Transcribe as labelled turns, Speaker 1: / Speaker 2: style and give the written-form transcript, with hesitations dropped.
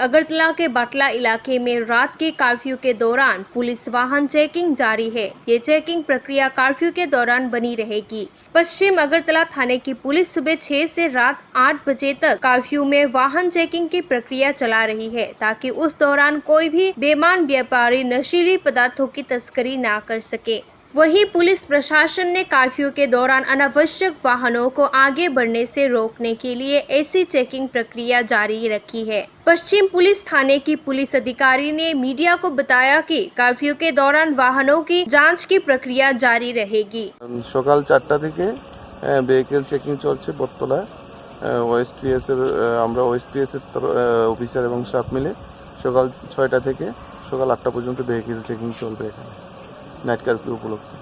Speaker 1: अगरतला के बाटला इलाके में रात के कर्फ्यू के दौरान पुलिस वाहन चेकिंग जारी है। ये चेकिंग प्रक्रिया कर्फ्यू के दौरान बनी रहेगी। पश्चिम अगरतला थाने की पुलिस सुबह 6 से रात 8 बजे तक कर्फ्यू में वाहन चेकिंग की प्रक्रिया चला रही है, ताकि उस दौरान कोई भी बेईमान व्यापारी नशीली पदार्थों की तस्करी ना कर सके। वहीं पुलिस प्रशासन ने कर्फ्यू के दौरान अनावश्यक वाहनों को आगे बढ़ने से रोकने के लिए ऐसी चेकिंग प्रक्रिया जारी रखी है। पश्चिम पुलिस थाने की पुलिस अधिकारी ने मीडिया को बताया कि कर्फ्यू के दौरान वाहनों की जांच की प्रक्रिया जारी रहेगी।
Speaker 2: सकाल 4टा থেকে ভেহিকেল চেকিং চলছে বটতলায়। ওএসপিএস এর আমরা ওএসপিএস এর অফিসার এবং স্টাফ মিলে সকাল 6টা থেকে সকাল 8টা পর্যন্ত ভেহিকেল চেকিং চলবে এখানে নাইট কারফিউ উপলক্ষে।